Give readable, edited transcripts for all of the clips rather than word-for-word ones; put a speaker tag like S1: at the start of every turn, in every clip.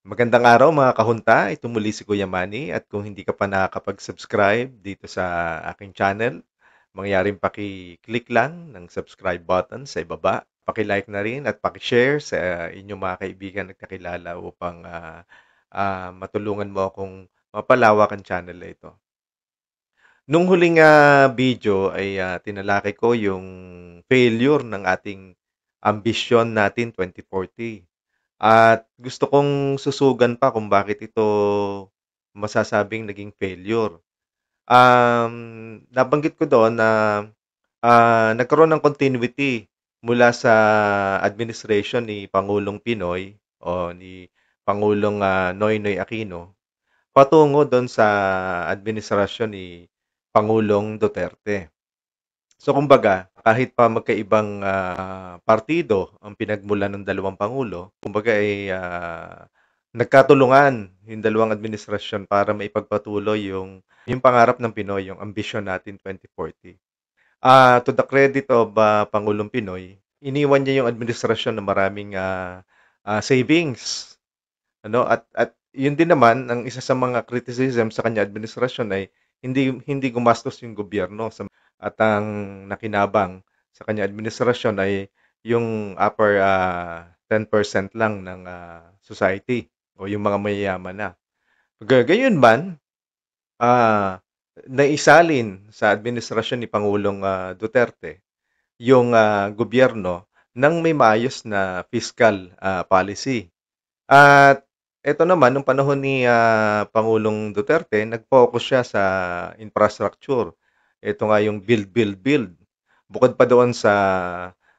S1: Magandang araw mga kahunta, ito muli si Kuya Manny at kung hindi ka pa nakakapag-subscribe dito sa aking channel, mangyaring paki-click lang ng subscribe button sa ibaba, paki-like na rin at paki-share sa inyong mga kaibigan at kakilala upang matulungan mo akong mapalawak ang channel na ito. Nung huling video ay tinalakay ko yung failure ng ating ambisyon natin 2040. At gusto kong susugan pa kung bakit ito masasabing naging failure. Nabanggit ko doon na nagkaroon ng continuity mula sa administration ni Pangulong Pinoy o ni Pangulong Noynoy Aquino patungo doon sa administrasyon ni Pangulong Duterte. So kumbaga, kahit pa magkaibang partido ang pinagmulan ng dalawang pangulo, kumbaga ay nagkatulungan yung dalawang administrasyon para maipagpatuloy yung pangarap ng Pinoy, yung ambisyon natin 2040. To the credit of Pangulong Pinoy, iniwan niya yung administrasyon ng maraming savings. Ano? At yun din naman, ang isa sa mga criticism sa kanya administrasyon ay hindi gumastos yung gobyerno at ang nakinabang sa kanya administrasyon ay yung upper 10% lang ng society o yung mga mayayaman na. Gayon man, ah, naisalin sa administrasyon ni Pangulong Duterte yung gobyerno ng may maayos na fiscal policy. At eto naman, nung panahon ni Pangulong Duterte, nag-focus siya sa infrastructure. Ito nga yung build, build, build. Bukod pa doon sa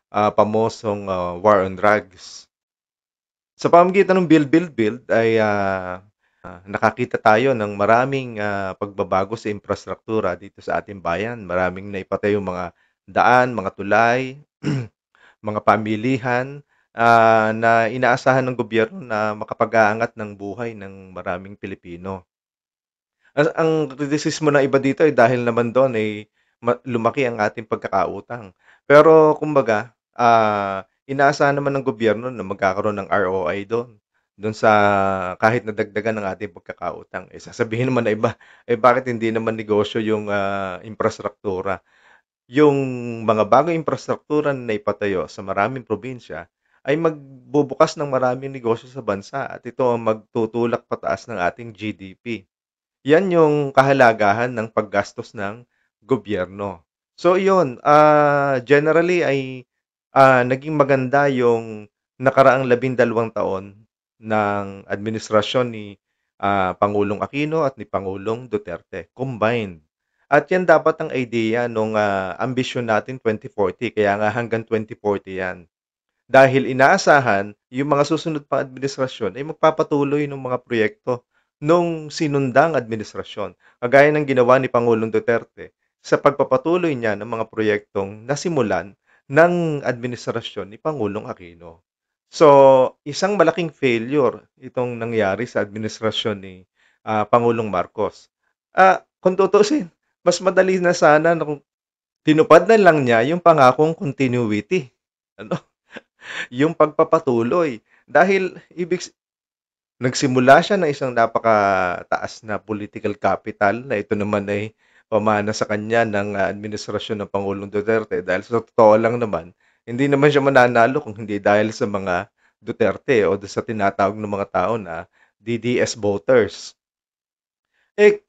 S1: pamosong war on drugs. Sa pamamagitan ng build, build, build ay nakakita tayo ng maraming pagbabago sa infrastruktura dito sa ating bayan. Maraming naipatayong mga daan, mga tulay, mga pamilihan na inaasahan ng gobyerno na makapag-aangat ng buhay ng maraming Pilipino. Ang kritisismo ng iba dito ay dahil naman doon ay lumaki ang ating pagkakautang. Pero kumbaga, inaasahan naman ng gobyerno na magkakaroon ng ROI doon. Doon sa kahit nadagdagan ng ating pagkakautang. Eh, sasabihin naman na iba, eh bakit hindi naman negosyo yung infrastruktura? Yung mga bagong infrastruktura na ipatayo sa maraming probinsya ay magbubukas ng maraming negosyo sa bansa at ito ang magtutulak pataas ng ating GDP. Yan yung kahalagahan ng paggastos ng gobyerno. So yun, generally ay naging maganda yung nakaraang 12 taon ng administrasyon ni Pangulong Aquino at ni Pangulong Duterte combined. At yan dapat ang idea nung ambisyon natin 2040, kaya nga hanggang 2040 yan. Dahil inaasahan, yung mga susunod pang administrasyon ay magpapatuloy ng mga proyekto nung sinundang administrasyon. Kagaya ng ginawa ni Pangulong Duterte sa pagpapatuloy niya ng mga proyektong nasimulan ng administrasyon ni Pangulong Aquino. So, isang malaking failure itong nangyari sa administrasyon ni Pangulong Marcos. Kung tutusin, mas madali na sana kung tinupad na lang niya yung pangakong continuity. Ano? Yung pagpapatuloy. Dahil nagsimula siya ng isang napakataas na political capital na ito naman ay pamana sa kanya ng administrasyon ng Pangulong Duterte. Dahil sa totoo lang naman, hindi naman siya mananalo kung hindi dahil sa mga Duterte o sa tinatawag ng mga tao na DDS voters. Eh,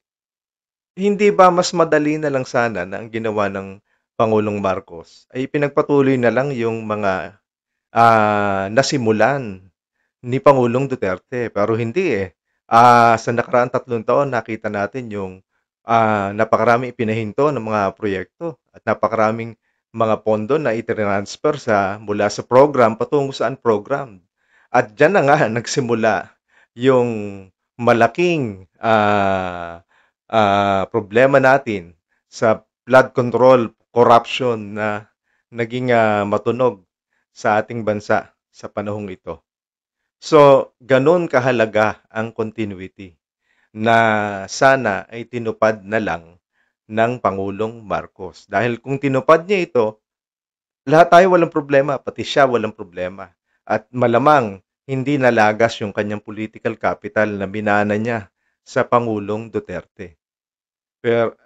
S1: hindi ba mas madali na lang sana na ang ginawa ng Pangulong Marcos ay pinagpatuloy na lang yung mga nasimulan ni Pangulong Duterte. Pero hindi eh. Sa nakaraang 3 taon, nakita natin yung napakaraming ipinahinto ng mga proyekto at napakaraming mga pondo na itransfer mula sa program patungo saan program. At dyan na nga nagsimula yung malaking problema natin sa flood control, corruption na naging matunog sa ating bansa sa panahong ito. So, ganun kahalaga ang continuity na sana ay tinupad na lang ng Pangulong Marcos. Dahil kung tinupad niya ito, lahat tayo walang problema, pati siya walang problema. At malamang hindi nalagas yung kanyang political capital na minana niya sa Pangulong Duterte. Pero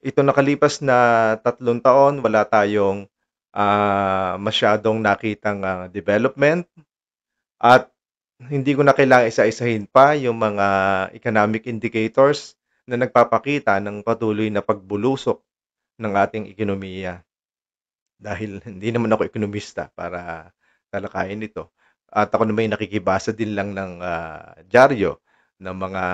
S1: ito nakalipas na 3 taon, wala tayong masyadong nakitang development at hindi ko na kailangang isa-isahin pa yung mga economic indicators na nagpapakita ng patuloy na pagbulusok ng ating ekonomiya. Dahil hindi naman ako ekonomista para talakayin ito. At ako naman ay nakikibasa din lang ng dyaryo ng mga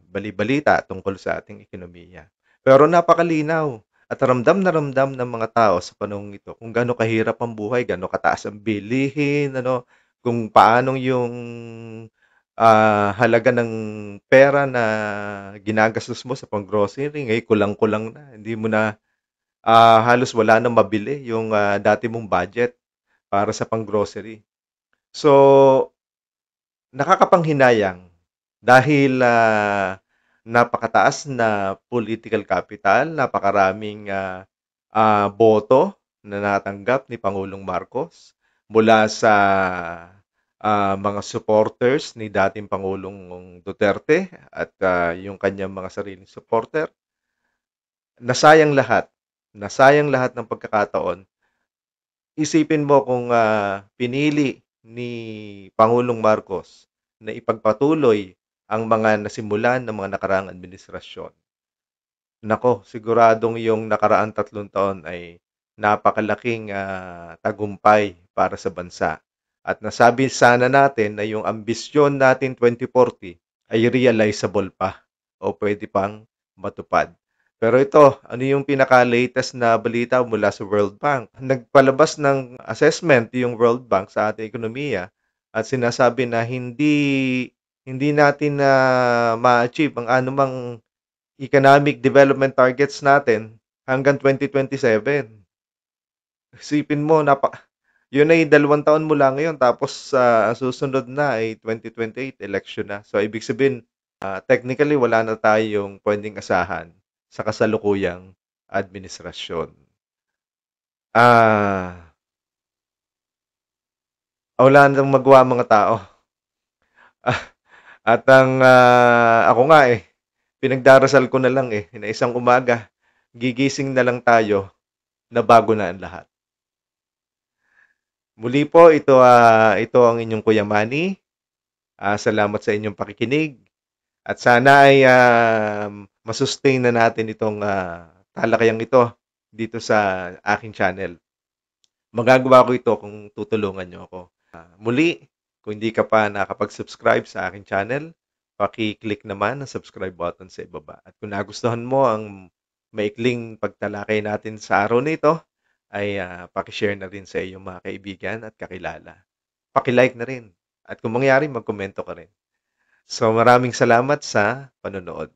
S1: bali-balita tungkol sa ating ekonomiya. Pero napakalinaw at ramdam na ramdam ng mga tao sa panahong ito kung gaano kahirap ang buhay, gaano kataas ang bilihin, ano, kung paanong yung halaga ng pera na ginagastos mo sa pang-grocery, ngayon kulang-kulang na. Hindi mo na halos wala nang mabili yung dati mong budget para sa pang-grocery. So, nakakapanghinayang dahil napakataas na political capital, napakaraming boto na natanggap ni Pangulong Marcos mula sa mga supporters ni dating Pangulong Duterte at yung kanyang mga sariling supporter. Nasayang lahat. Nasayang lahat ng pagkakataon. Isipin mo kung pinili ni Pangulong Marcos na ipagpatuloy ang mga nasimulan ng mga nakaraang administrasyon. Nako, siguradong yung nakaraang 3 taon ay napakalaking tagumpay para sa bansa. At nasabi sana natin na yung ambisyon natin 2040 ay realizable pa o pwede pang matupad. Pero ito, ano yung pinaka-latest na balita mula sa World Bank? Nagpalabas ng assessment yung World Bank sa ating ekonomiya at sinasabi na hindi natin na ma-achieve ang anumang economic development targets natin hanggang 2027. Isipin mo, yun ay 2 taon mula ngayon tapos ang susunod na ay 2028 election na. So, ibig sabihin, technically, wala na tayong pwedeng asahan sa kasalukuyang administrasyon. Ah, wala nang magawa mga tao. At ako nga pinagdarasal ko na lang na isang umaga, gigising na lang tayo na bago na ang lahat. Muli po, ito ang inyong Kuya Manny. Salamat sa inyong pakikinig. At sana ay masustain na natin itong talakayang ito dito sa aking channel. Magagawa ko ito kung tutulungan nyo ako. Muli, kung hindi ka pa nakapag-subscribe sa aking channel, paki-click naman ang subscribe button sa ibaba. At kung nagustuhan mo ang maikling pagtalakay natin sa araw na ito, ay paki-share na rin sa iyong mga kaibigan at kakilala. Paki-like na rin. At kung mangyari, mag-komento ka rin. So maraming salamat sa panonood.